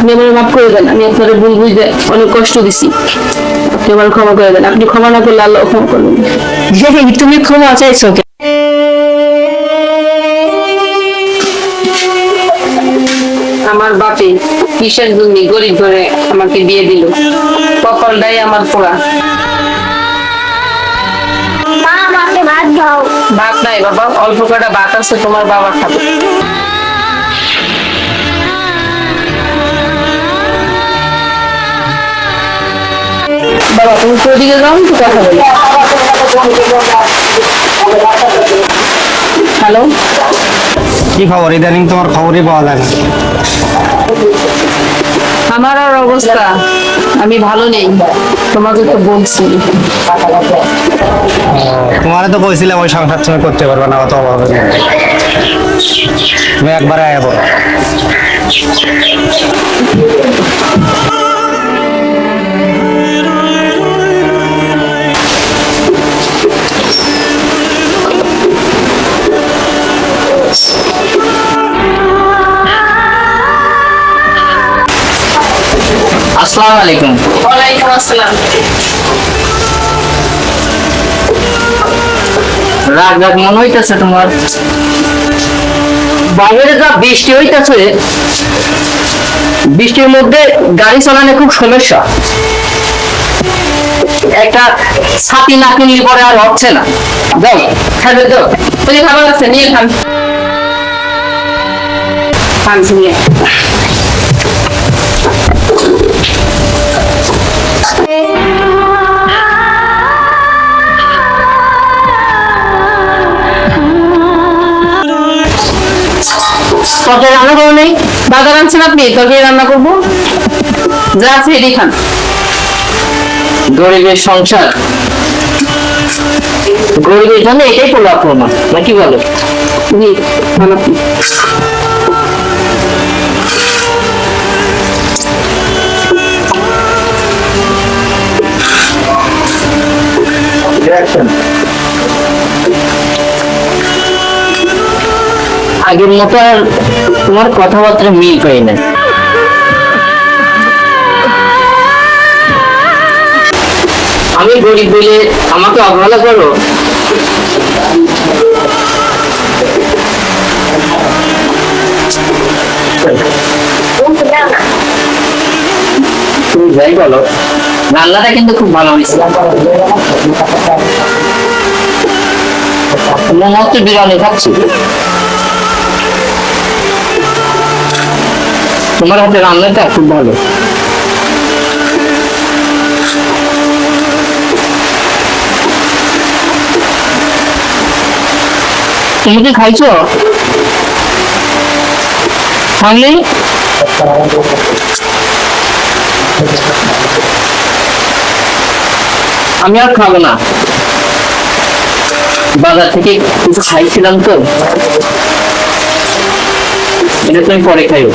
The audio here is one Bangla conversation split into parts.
আপনি আমার মাফ করে দেন, আমি আপনার ভুল বুঝে অনেক কষ্ট দিছি, আপনি আমার ক্ষমা করে দেন। আপনি ক্ষমা না করলে আল্লাহ ক্ষমা করবেন। তুমি ক্ষমা চাইছো কেন? আমার বাপে কিসের জন্য গরিব ঘরে আমাকে বিয়ে দিল, কপালটাই আমার পোড়া। ভাত নাই বাবা, অল্প কটা ভাত আছে, তোমার বাবা খাবে। বাবা তুমি ওদিকে যাও, একটু কথা বলি। হ্যালো, কি খবর? ইদানিং তোমার খবরই পাওয়া যায় না। আমার আর অবস্থা, আমি ভালো নেই, তোমাকে তো বলছি। তোমারে তো কইছিলাম ওই সংসার তুমি করতে পারবে না, অত অভাবে নেই। তুমি একবারে আয়া পড়ো। আসসালামু আলাইকুম। ওয়ালাইকুম আসসালাম। রাগ রাগ মনে হইতেছে তোমার। বাইরে যা বৃষ্টি হইতেছে, বৃষ্টির মধ্যে গাড়ি চালানো খুব সমস্যা। একটা ছাতি না কিনলে পরে আর হচ্ছে না। যাও খাবে, দাও তুমি খাবার আছে নিয়ে খান, খান শুনিয়ে। তরকারি রান্না করো নেই? বাজার আনছেন আপনি, তরকারি রান্না করবো, যা আছে এটাই খান। গরিবের সংসার, গরিবের জন্য এটাই পড়লো আপনার, নাকি বলো? জি খান আপনি। আগের মতো আর তোমার কথাবার্তা মিল পাই না। আমি গরিব বলে আমাকে অবহেলা করো? তুমি যাই বলো, রান্নাটা কিন্তু খুব ভালো হয়েছে। মনে হচ্ছে বিরিয়ানি খাচ্ছি। তোমার হাতে রান্নাটা খুব ভালো। তুমি কি খাইছো? খাইনি? আমি আর খাবো না, বাজার থেকে কিছু খাইছিলাম তো, এটা তুমি পরে খাইও।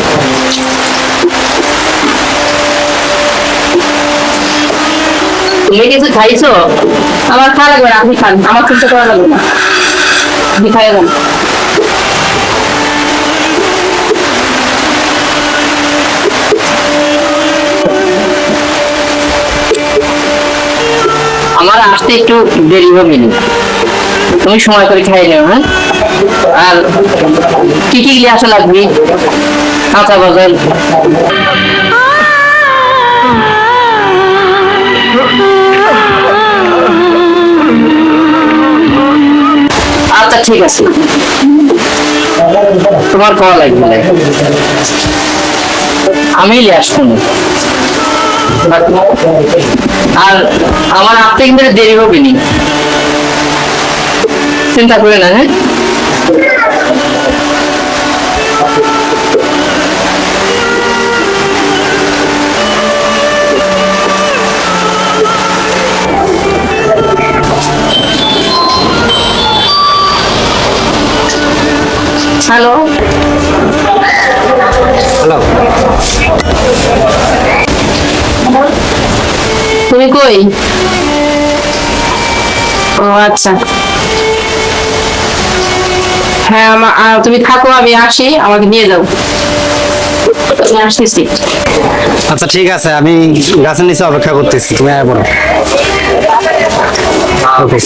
তুমি কিছু খাইছো? আমার খাওয়া লাগবে না, আপনি খান, আমার চিন্তা করা লাগবে না, আপনি খাইয়ে দেন। আমার আসতে একটু দেরি হবে না, তুমি সময় করে খাই নেও। হ্যাঁ, আর কি কি আসা লাগবে? কাঁচা বাজার, আচ্ছা ঠিক আছে, তোমার খাওয়া লাগবে না, আমি নিয়ে আসবো না। আর আমার আসতে কিন্তু দেরি হবে নি, চিন্তা করে না। হ্যাঁ, হ্যালো, হ্যালো, তুমি কই? ও আচ্ছা, হ্যাঁ তুমি থাকো, আমি আসি, আমাকে নিয়ে যাও। আমি আসতেছি। আচ্ছা ঠিক আছে, আমি গাছের নিচে অপেক্ষা করতেছি, তুমি আয় পড়ো। ওকে।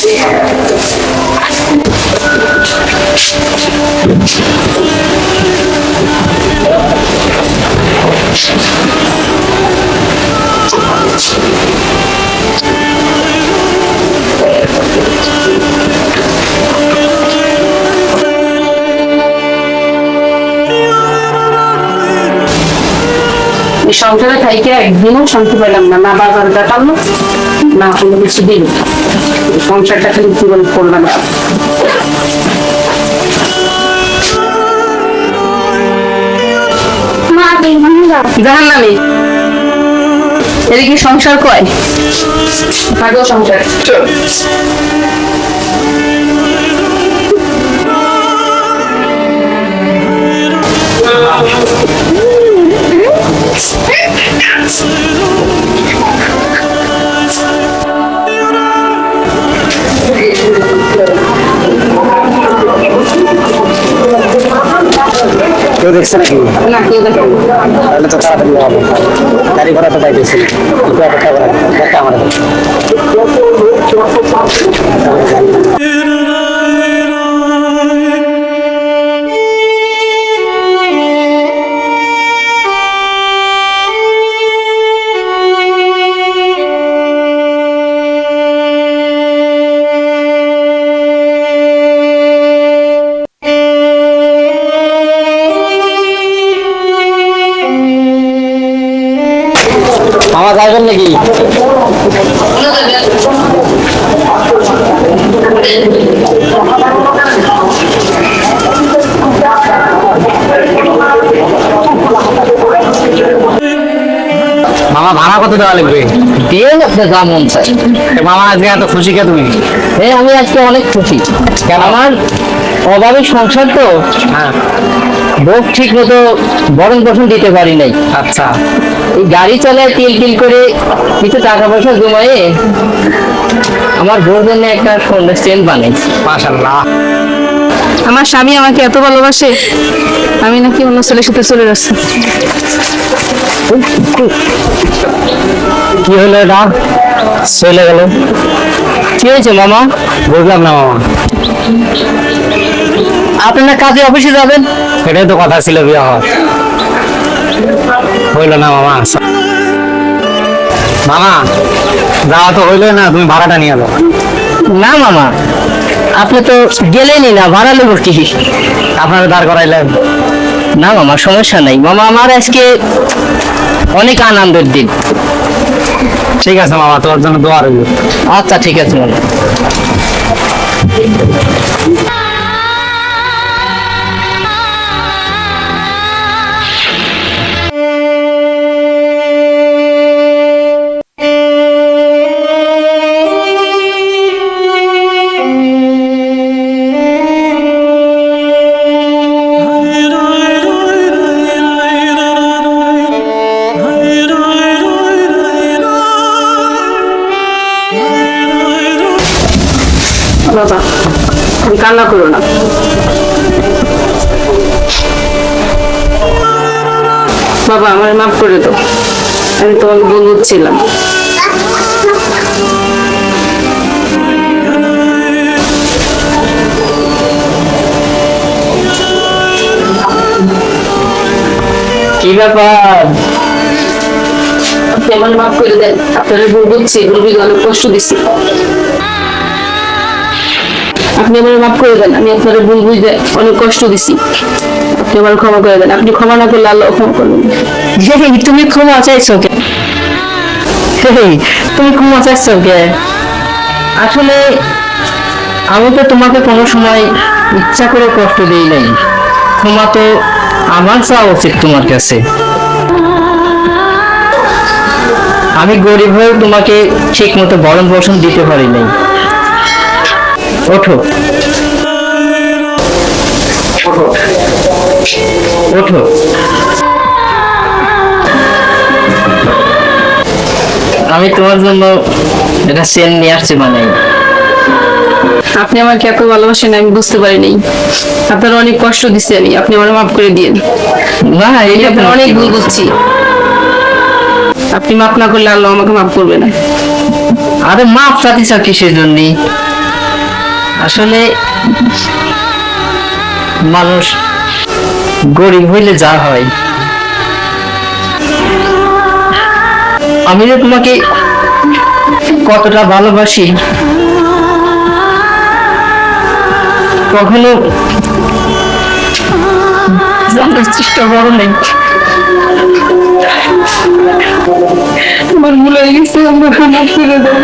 এই সংসারে থাইকে একদিনও শান্তি পেলাম না, না বাজার কাটালো না কোনো কিছু দিল। সংসারটা খালি জীবন করলাম। জাহান নামে এদিকে সংসার কয় থাকো সংসার। কেউ দেখছে নাকি? না কেউ দেখো তাহলে তো তাড়াতাড়ি হবে, গাড়ি ঘোড়া তো পাইতেছি, একটু অপেক্ষা করা দেখা আমার। মামা যাবেন নাকি? মামা ভাড়া কত দেওয়া লাগবে? দিয়ে আপনার যা মন চাই। মামা আজকে এত খুশি কে তুমি? আমি আজকে অনেক খুশি। আমার অভাবী সংসার তো, হ্যাঁ। বউ ঠিক মতো ভরণ পোষণ দিতে পারি নাই। আচ্ছা। এই গাড়ি চালায় তিল করে কিছু টাকা পয়সা জমায়ে আমার বউর জন্য একটা সোনার চেন বানাইছি। মাশাআল্লাহ। আমার স্বামী আমাকে এত ভালোবাসে, আমি নাকি অন্য ছেলের সাথে চলে যাচ্ছি। কি হলো এটা? চলে গেল? কি হয়েছে মামা? বুঝলাম না মামা। আপনারা কাজে অফিসে যাবেন? এটাই তো কথা ছিল, বিয়ে হওয়ার হইলো না মামা। মামা যাওয়া তো হইলো না, তুমি ভাড়াটা নিয়ে যাও। না মামা, আপনি তো গেলেনই না, ভাড়া নেব কি? আপনারা দাঁড় করাইলেন। না মামা, সমস্যা নাই মামা, আমার আজকে অনেক আনন্দের দিন। ঠিক আছে মামা, তোমার জন্য দোয়া রইল। আচ্ছা ঠিক আছে মামা। বাবা তুমি কান্না করো না। বাবা আমার মাফ করে দাও, আমি তোমাকে বন্ধু ছিলাম। কি ব্যাপার? আপনি আমার মাফ করে দেন, আপনারা ভুল বুঝছি, ভুলবিকে অনেক কষ্ট দিচ্ছি। আপনি আমার মাফ করে দেন, আমি আপনার ভুল বুঝে অনেক কষ্ট দিছি, আপনি আমার ক্ষমা করে দেন। আপনি ক্ষমা না করলে আল্লাহ ক্ষমা করবেন। তুমি ক্ষমা চাইছো কে? তুমি ক্ষমা চাইছো কে? আসলে আমি তো তোমাকে কোনো সময় ইচ্ছা করে কষ্ট দিই নাই। ক্ষমা তো আমার চাওয়া উচিত তোমার কাছে। আমি গরিব হয়ে তোমাকে ঠিক মতো ভরণ পোষণ দিতে পারি নাই। ওঠো ওঠো ওঠো। আমি তোমার জন্য একটা চেন নিয়ে আসছি বানাই। আপনি আমাকে এত ভালোবাসেন আমি বুঝতে পারিনি। আপনার অনেক কষ্ট দিচ্ছি আমি, আপনি আমার মাফ করে দিন। না আমি এটা আপনার অনেক ভুল করছি, আপনি মাফ না করলে আল্লাহ আমাকে মাফ করবে না। আরে মাপ চাচ্ছিস কিসের জন্য? আসলে মানুষ গরিব হইলে যা হয়, আমি যে তোমাকে কতটা ভালোবাসি কখনো জানার চেষ্টা করো নাই। আমার ভুল হয়ে গেছে, আমাকে মাফ করে দাও।